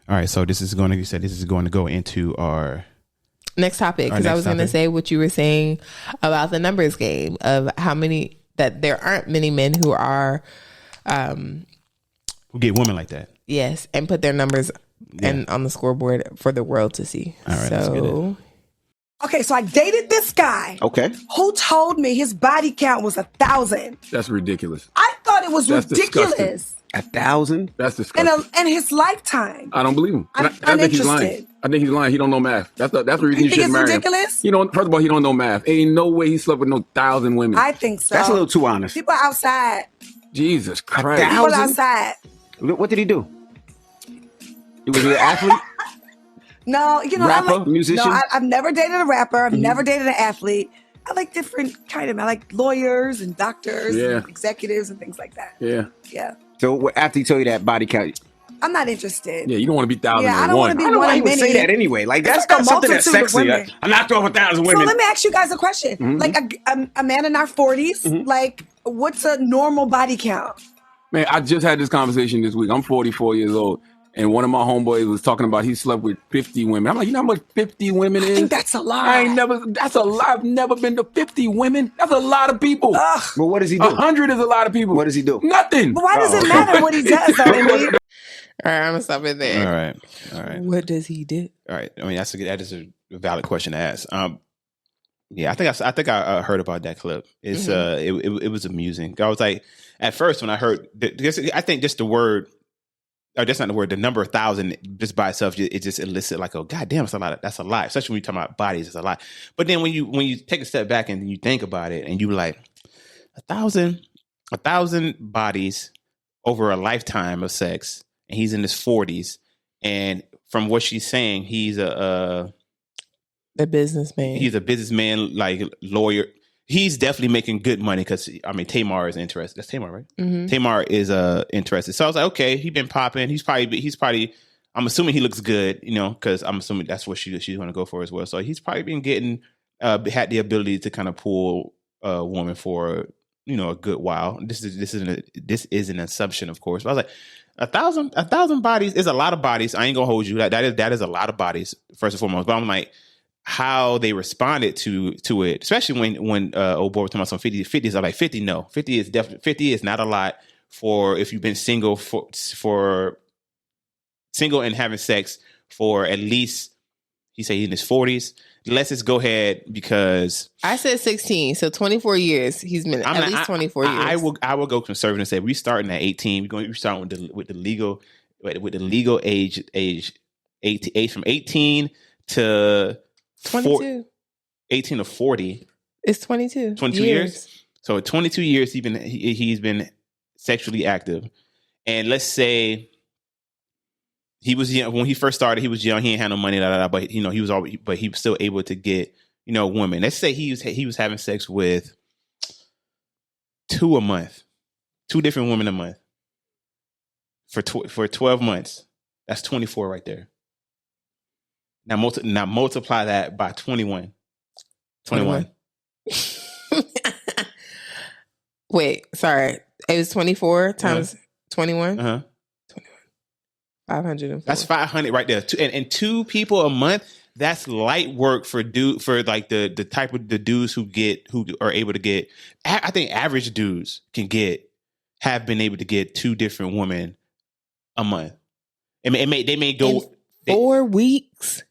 All right, so you said this is going to go into our next topic, because I was going to say what you were saying about the numbers game of how many, that there aren't many men who are who get women like that. Yes, and put their numbers and on the scoreboard for the world to see. All right, let's get it. Okay, so I dated this guy. Okay. Who told me his body count was 1,000. That's ridiculous. I thought it was ridiculous. Disgusting. 1,000? That's disgusting. And his lifetime. I don't believe him. I'm I think he's lying. I think he's lying. He don't know math. That's the reason you shouldn't marry him. Ridiculous? First of all, he don't know math. Ain't no way he slept with no 1,000 women. I think so. That's a little too honest. People outside. Jesus Christ. People outside. What did he do? Was he an athlete? No, rapper, musician? No, I've never dated a rapper. I've never dated an athlete. I like different kind of. I like lawyers and doctors and executives and things like that. Yeah. Yeah. So after he told you that body count, I'm not interested. Yeah, you don't want to be 1,001. Yeah, I don't want to be I don't know one why he of would many. say that anyway. Like that's not something that's sexy. I'm not throwing 1,000 women. So let me ask you guys a question. Mm-hmm. Like a man in our 40s, like what's a normal body count? Man, I just had this conversation this week. I'm 44 years old. And one of my homeboys was talking about he slept with 50 women. I'm like, you know how much 50 women is? I think that's a lot. That's a lot. I've never been to 50 women. That's a lot of people. Ugh. But what does he do? 100 is a lot of people. What does he do? Nothing. But why does it matter what he does? All right, I'm gonna stop it there. All right. What does he do? All right. I mean, that is a valid question to ask. Yeah, I think I heard about that clip. It's it was amusing. I was like, at first when I heard, I think just the word. Oh, that's not the word. The number 1,000 just by itself, it just elicits like, oh, goddamn, it's a lot. That's a lot. Especially when you're talking about bodies, it's a lot. But then when you take a step back and you think about it, and you like 1,000 bodies over a lifetime of sex, and he's in his 40s, and from what she's saying, he's a businessman. He's a businessman, like lawyer. He's definitely making good money because Tamar is interested. That's Tamar, right? Mm-hmm. Tamar is interested. So I was like, okay, he's been popping. He's probably. I'm assuming he looks good, because I'm assuming that's what she's going to go for as well. So he's probably been getting had the ability to kind of pull a woman for a good while. This is an assumption, of course. But I was like, 1,000 bodies is a lot of bodies. I ain't gonna hold you. That is a lot of bodies first and foremost. But I'm like, how they responded to it, especially when old boy was talking about some 50. 50 is like 50. No, 50 is definitely 50 is not a lot for if you've been single for single and having sex for at least he said in his 40s. Let's just go ahead because I said 16, so 24 years. He's been at least 24 years. I will go conservative and say we starting at 18. We're starting with the legal age 18 from 18 to 22. 18 to 40. It's 22. 22 years. So 22 years he's been sexually active. And let's say he was young when he first started, he was young, he ain't had no money, but he was still able to get, women. Let's say he was having sex with 2 a month. 2 different women a month. For 12 months. That's 24 right there. Now multiply that by 21. 21. Wait, sorry. It was 24 times 21? Uh-huh. 504. That's 500 right there. And 2 people a month, that's light work for like the type of the dudes who are able to get. I think average dudes have been able to get 2 different women a month. They may go in 4 weeks.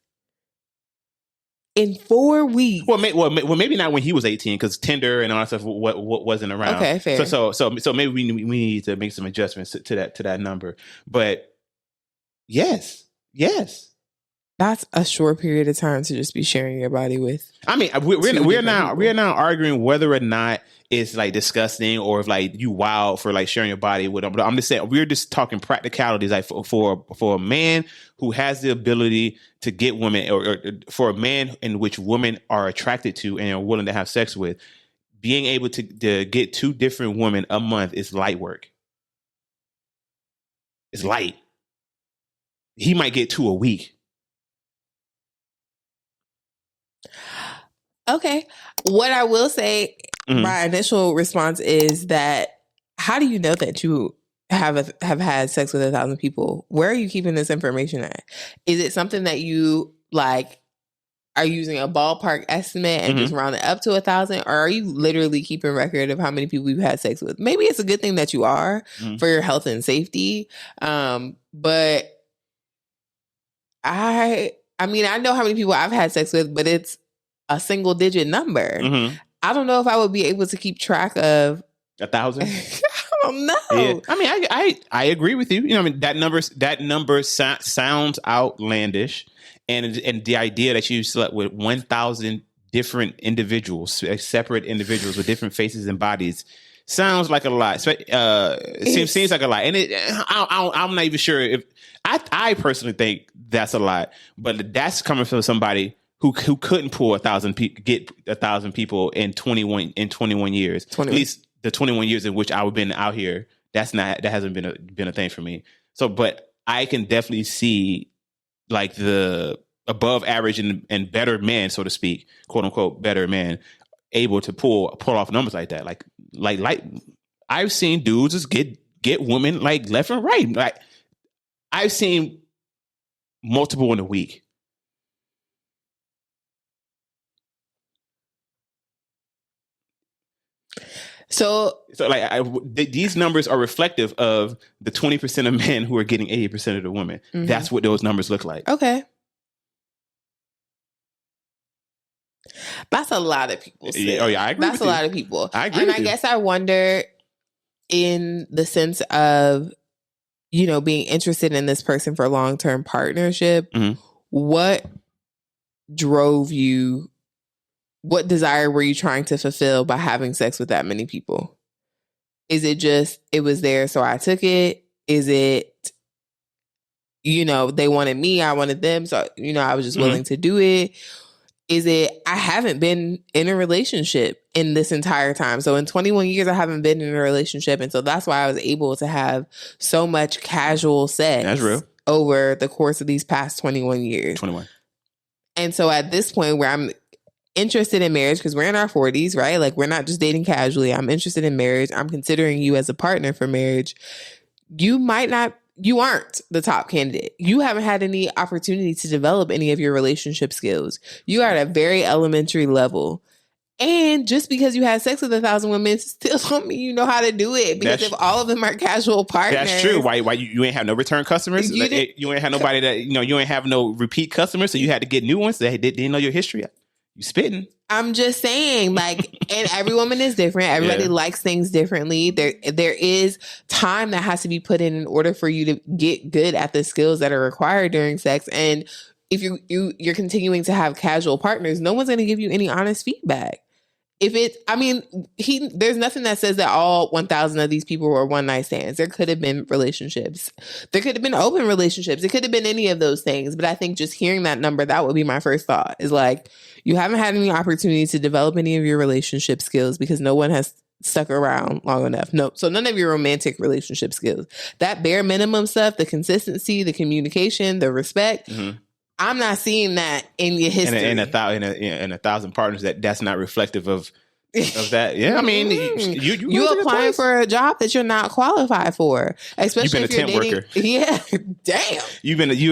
In 4 weeks. Well, maybe not when he was 18 because Tinder and all that stuff what wasn't around. Okay, fair. So maybe we need to make some adjustments to that number. But yes. That's a short period of time to just be sharing your body with. I mean, we're now arguing whether or not it's like disgusting or if like you wild for like sharing your body with them. But I'm just saying we're just talking practicalities. Like for a man who has the ability to get women, or for a man in which women are attracted to and are willing to have sex with, being able to get 2 different women a month is light work. It's light. He might get 2 a week. Okay. What I will say, my initial response is that how do you know that you have had sex with 1,000 people. Where are you keeping this information at? Is it something that you like are using a ballpark estimate and just round it up to 1,000, or are you literally keeping record of how many people you've had sex with? Maybe it's a good thing that you are for your health and safety. But I mean, I know how many people I've had sex with, but it's a single digit number. I don't know if I would be able to keep track of 1,000. I don't know. Yeah. I mean, I agree with you. You know, I mean, that number sounds outlandish, and the idea that you slept with 1,000 different individuals, separate individuals with different faces and bodies, sounds like a lot. Seems like a lot, and I'm not even sure if I personally think that's a lot, but that's coming from somebody who couldn't pull 1,000 get 1,000 people in 21 years, 21. At least the 21 years in which I've been out here. That hasn't been a thing for me. So, but I can definitely see like the above average and better man, so to speak, quote unquote, better man, able to pull off numbers like that. Like I've seen dudes just get women like left and right. Like I've seen multiple in a week. So like these numbers are reflective of the 20% of men who are getting 80% of the women. That's what those numbers look like. Okay. That's a lot of people. Yeah, I agree. That's a lot of people. I agree. And I guess I wonder, in the sense of, you know, being interested in this person for long-term partnership, what drove you? What desire were you trying to fulfill by having sex with that many people? Is it just, it was there, so I took it? Is it, you know, they wanted me, I wanted them, so, you know, I was just willing to do it? Is it, I haven't been in a relationship in this entire time. So in 21 years, I haven't been in a relationship. And so that's why I was able to have so much casual sex. That's real. Over the course of these past 21 years. 21. And so at this point where I'm interested in marriage, because we're in our 40s, right? Like, we're not just dating casually. I'm interested in marriage. I'm considering you as a partner for marriage. You aren't the top candidate. You haven't had any opportunity to develop any of your relationship skills. You are at a very elementary level. And just because you had sex with 1,000 women still don't mean you know how to do it. Because if all of them are casual partners. That's true. Why you ain't have no return customers? You ain't have nobody that, you know, you ain't have no repeat customers. So you had to get new ones that didn't know your history. You spitting. I'm just saying, like, and every woman is different. Everybody likes things differently. There is time that has to be put in order for you to get good at the skills that are required during sex. And if you're continuing to have casual partners, no one's going to give you any honest feedback. There's nothing that says that all 1,000 of these people were one night stands. There could have been relationships. There could have been open relationships. It could have been any of those things. But I think just hearing that number, that would be my first thought, is like, you haven't had any opportunity to develop any of your relationship skills because no one has stuck around long enough. No. So none of your romantic relationship skills, that bare minimum stuff, the consistency, the communication, the respect, I'm not seeing that in your history. And 1,000 partners, that's not reflective of that. Yeah, I mean, you applying for a job that you're not qualified for, especially you've been if a you're temp dating. worker. Yeah, damn.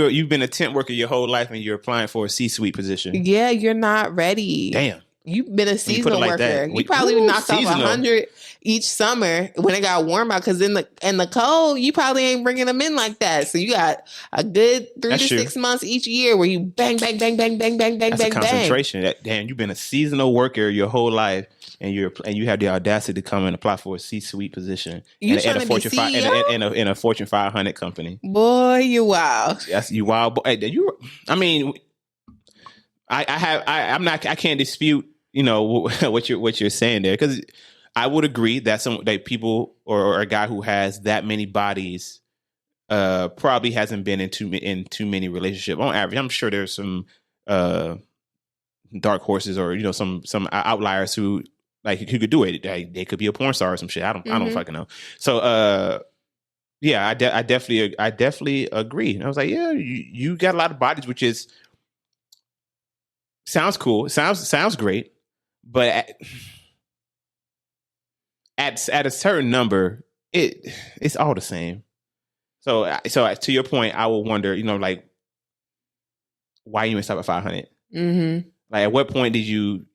You've been a temp worker your whole life, and you're applying for a C-suite position. Yeah, you're not ready. Damn. You've been a seasonal worker. You probably knocked off 100 each summer when it got warm out, because in the cold, you probably ain't bringing them in like that. So you got a good 3 to 6 months each year where you bang, bang, bang, bang, bang, bang, bang, That's bang, a concentration. Damn, you've been a seasonal worker your whole life, and you have the audacity to come and apply for a C-suite position in a Fortune 500 company. Boy, you wild. Yes, you wild. Boy. I mean, I can't dispute, you know, what you're saying there, because I would agree that people or a guy who has that many bodies probably hasn't been in too many relationships on average. I'm sure there's some dark horses, or, you know, some outliers who could do it. They could be a porn star or some shit. I don't fucking know. So yeah, I definitely agree. And I was like, yeah, you got a lot of bodies, which sounds cool. Sounds great. But at a certain number, it's all the same. So to your point, I would wonder, like, why you even stop at 500? Mm-hmm. Like, at what point did you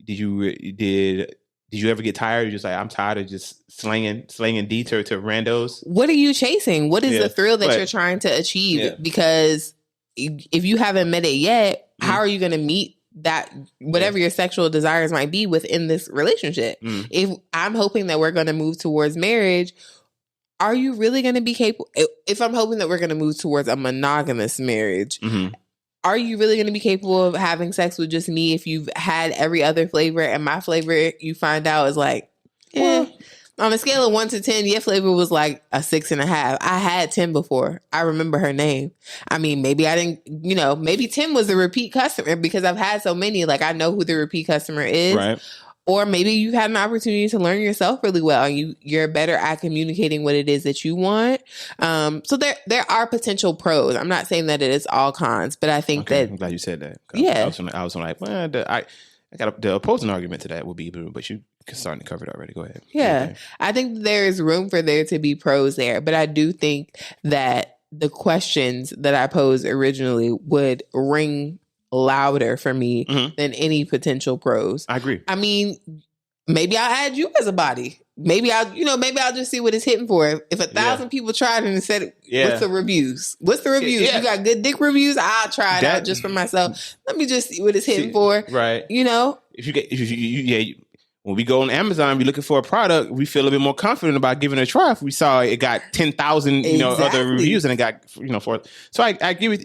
ever get tired? You're just like, I'm tired of just slinging D to randos. What are you chasing? What is the thrill that you're trying to achieve? Yeah. Because if you haven't met it yet, how are you going to meet that, whatever your sexual desires might be within this relationship? If I'm hoping that we're going to move towards marriage, are you really going to be capable? If I'm hoping that we're going to move towards a monogamous marriage, are you really going to be capable of having sex with just me if you've had every other flavor and my flavor you find out is like, on a scale of 1 to 10, your flavor was like a 6.5. I had 10 before. I remember her name. I mean, maybe I didn't, maybe 10 was a repeat customer because I've had so many. Like, I know who the repeat customer is. Right. Or maybe you've had an opportunity to learn yourself really well and you're better at communicating what it is that you want. So there are potential pros. I'm not saying that it is all cons, but I think that... I'm glad you said that. Yeah. I was like, well, I got the opposing argument to that would be, but you starting to cover it already. Go ahead. Yeah. I think there is room for there to be pros there, but I do think that the questions that I posed originally would ring louder for me than any potential pros. I agree. I mean, maybe I'll add you as a body. Maybe I'll just see what it's hitting for. If 1,000 people tried it and said, what's the reviews? What's the reviews? Yeah. You got good dick reviews? I'll try it out just for myself. Let me just see what it's hitting for. Right. If when we go on Amazon, we're looking for a product, we feel a bit more confident about giving it a try. If we saw it got 10,000, other reviews and it got, So I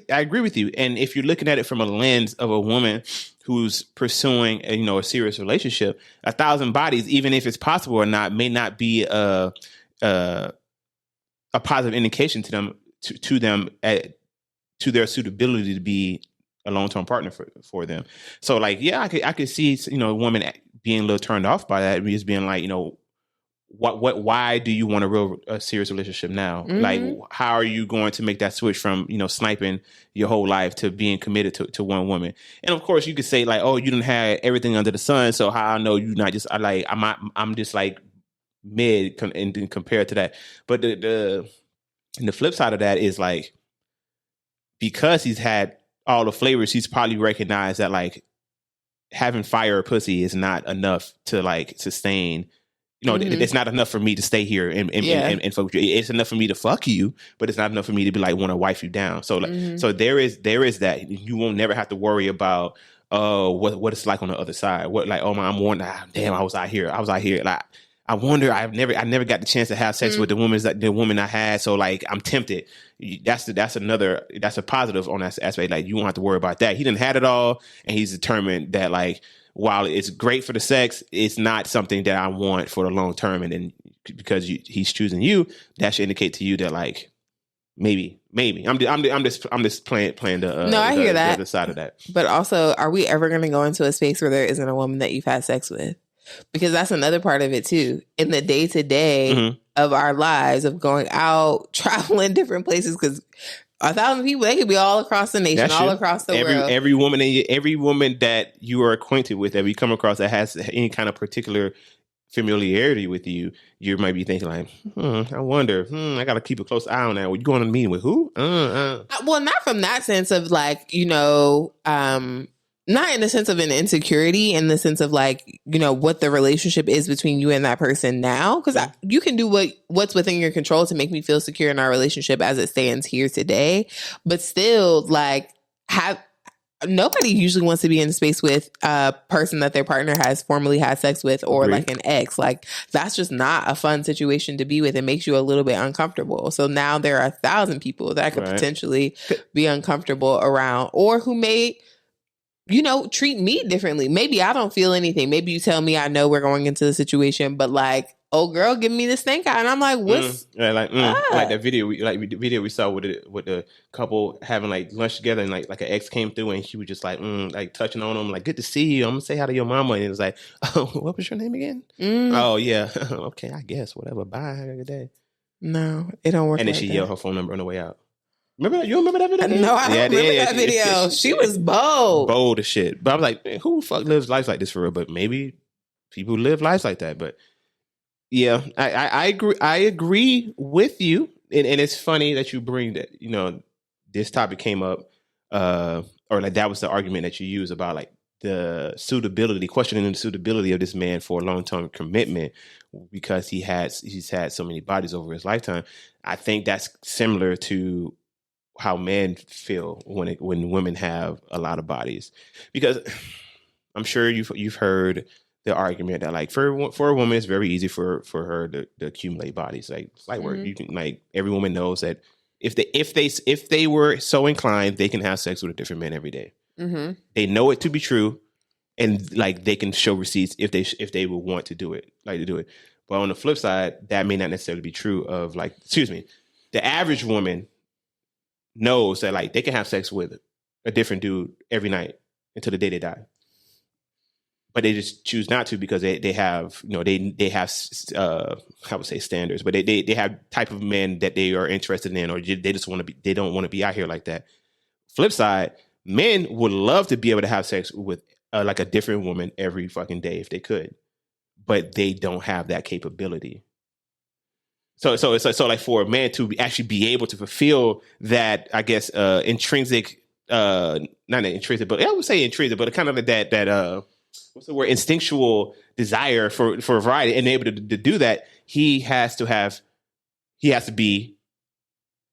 agree with you. And if you're looking at it from a lens of a woman who's pursuing, a serious relationship, 1,000 bodies, even if it's possible or not, may not be a positive indication to them, to their suitability to be a long-term partner for them. So like, I could see, a woman being a little turned off by that, just being like, why do you want a serious relationship now? Like, how are you going to make that switch from, sniping your whole life to being committed to one woman? And of course you could say like, oh, you didn't have everything under the sun. So how I know you not just, I'm just like mid compared to that. But the flip side of that is like, because he's had all the flavors, he's probably recognized that like having fire or pussy is not enough to like sustain. It's not enough for me to stay here and fuck with you. It's enough for me to fuck you, but it's not enough for me to be like want to wife you down. So like, so there is that. You won't never have to worry about what it's like on the other side. What like I'm wondering, damn, I was out here. Like I wonder. I never got the chance to have sex with the woman I had. So like I'm tempted. That's a positive on that aspect. Like you won't have to worry about that. He didn't had it all, and he's determined that like while it's great for the sex, it's not something that I want for the long term. And then because he's choosing you, that should indicate to you that like maybe I'm just playing the I hear that the other side of that. But also, are we ever going to go into a space where there isn't a woman that you've had sex with? Because that's another part of it too. In the day to day of our lives, of going out, traveling different places, because 1,000 people, they could be all across the nation, all across the world. Every woman that you are acquainted with, that we come across that has any kind of particular familiarity with you, you might be thinking like, I wonder, I got to keep a close eye on that. Are you going to a meeting with who? Well, not from that sense of like, not in the sense of an insecurity, in the sense of like, what the relationship is between you and that person now. Because you can do what's within your control to make me feel secure in our relationship as it stands here today. But still, like, nobody usually wants to be in a space with a person that their partner has formerly had sex with, or like an ex. Like, that's just not a fun situation to be with. It makes you a little bit uncomfortable. So now there are 1,000 people that could potentially be uncomfortable around, or who may treat me differently. Maybe I don't feel anything. Maybe you tell me, I know we're going into the situation, but like, oh girl, give me this stink eye. And I'm like, what's like that video we saw with the couple having like lunch together, and like an ex came through and she was just like like touching on him, like, good to see you, I'm gonna say hi to your mama. And it was like, oh, what was your name again? Oh yeah. Okay, I guess, whatever, bye, have a good day. No, it don't work. And then she yelled her phone number on the way out. You remember that video? No, I don't remember that video. She was bold. Bold as shit. But I was like, man, who the fuck lives lives like this for real? But maybe people live lives like that. But Yeah, I agree. I agree with you, and it's funny that you bring that. This topic came up, or like that was the argument that you used about like the suitability, questioning the suitability of this man for a long term commitment because he's had so many bodies over his lifetime. I think that's similar to how men feel when women have a lot of bodies, because I'm sure you've heard the argument that like for a woman it's very easy for her to accumulate bodies. Like it's light work. You can, like, every woman knows that if they were so inclined, they can have sex with a different man every day. They know it to be true, and like they can show receipts if they would want to do it, But on the flip side, that may not necessarily be true of like, the average woman knows that like they can have sex with a different dude every night until the day they die. But they just choose not to because they have, they have I would say standards, but they have type of men that they are interested in, or they just want to be, they don't want to be out here like that. Flip side, men would love to be able to have sex with like a different woman every fucking day if they could, but they don't have that capability. So like for a man to actually be able to fulfill that, I guess, intrinsic, not intrinsic, but I would say intrinsic, but kind of like that what's the word? Instinctual desire for variety, and able to do that, he has to be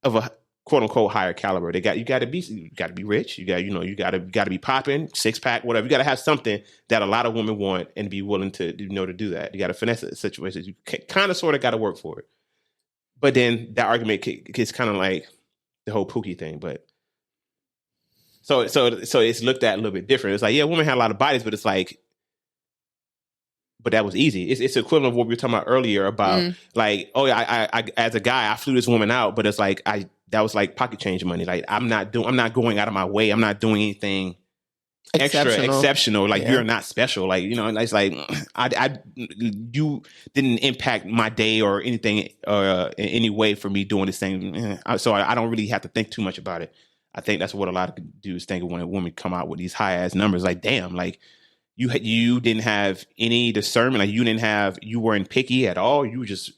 of a quote unquote higher caliber. You got to be rich. You got to be popping, 6-pack, whatever. You got to have something that a lot of women want and be willing to to do that. You got to finesse the situation. You kind of sort of got to work for it. But then that argument gets kind of like the whole Pookie thing, but. So it's looked at a little bit different. It's like, yeah, women have a lot of bodies, but it's like, but that was easy. It's equivalent of what we were talking about earlier about like, oh yeah, I as a guy, I flew this woman out, but it's like that was like pocket change money. Like I'm not going out of my way. I'm not doing anything exceptional. Like you're not special. Like, it's like you didn't impact my day or anything in any way for me doing this thing. So I don't really have to think too much about it. I think that's what a lot of dudes think of when a woman come out with these high ass numbers. Like, damn, like you didn't have any discernment. Like you weren't picky at all. You were just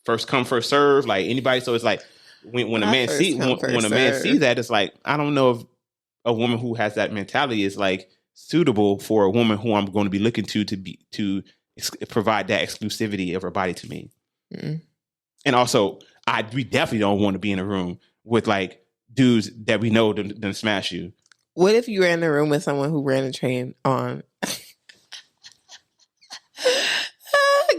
first come, first serve, like anybody. So it's like when a man sees that, it's like, I don't know if a woman who has that mentality is like suitable for a woman who I'm going to be looking to provide that exclusivity of her body to me. And also, we definitely don't want to be in a room with like dudes that we know done smash you. What if you were in a room with someone who ran a train on?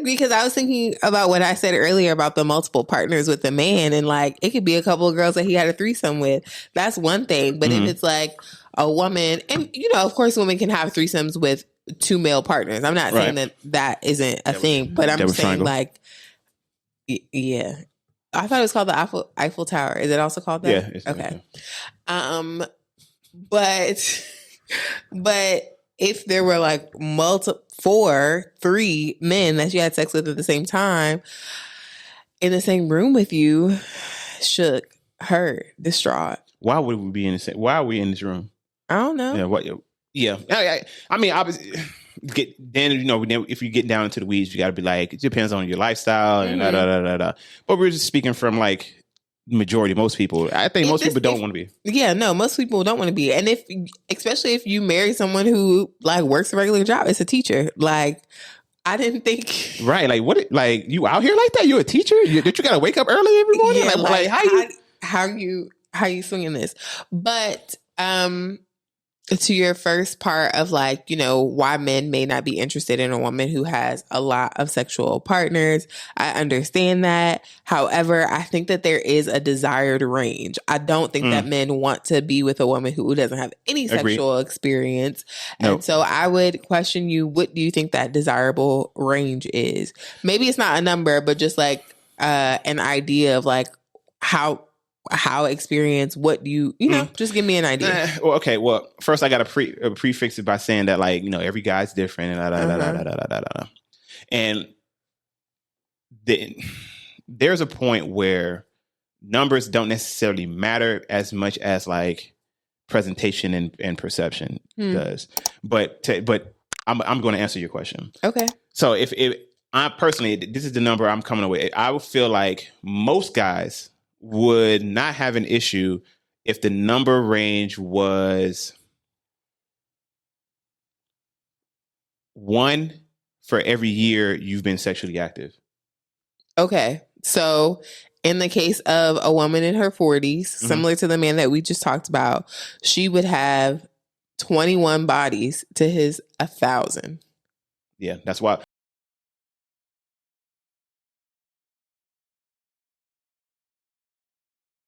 Because I was thinking about what I said earlier about the multiple partners with the man, and like it could be a couple of girls that he had a threesome with. That's one thing. But if it's like a woman, and of course women can have threesomes with 2 male partners. I'm not saying that isn't a thing, but I'm just saying like, yeah. I thought it was called the Eiffel Tower. Is it also called that? Yeah. It's okay. But if there were like 3 men that you had sex with at the same time in the same room with you, shook, hurt, distraught. Why would we be in the same? Why are we in this room? I don't know. Yeah. I mean, obviously. If you get down into the weeds, you got to be like, it depends on your lifestyle and da. But we're just speaking from like the majority, most people. I think most people don't want to be. Yeah, no, most people don't want to be. And especially if you marry someone who like works a regular job, it's a teacher. Like, I didn't think. Right. Like, what? Like, you out here like that? You're a teacher? Did you got to wake up early every morning? Yeah, like how you swinging this? But, to your first part of like, why men may not be interested in a woman who has a lot of sexual partners. I understand that. However, I think that there is a desired range. I don't think that men want to be with a woman who doesn't have any sexual experience. Nope. And so I would question you, what do you think that desirable range is? Maybe it's not a number, but just like an idea of like how experience, what do you just give me an idea. Well, first I got to prefix it by saying that like, every guy's different and there's a point where numbers don't necessarily matter as much as like presentation and perception does. But I'm going to answer your question. Okay. So if I personally, this is the number I'm coming away. I would feel like most guys would not have an issue if the number range was 1 for every year you've been sexually active. Okay. So in the case of a woman in her 40s, similar to the man that we just talked about, she would have 21 bodies to his 1,000. Yeah, that's why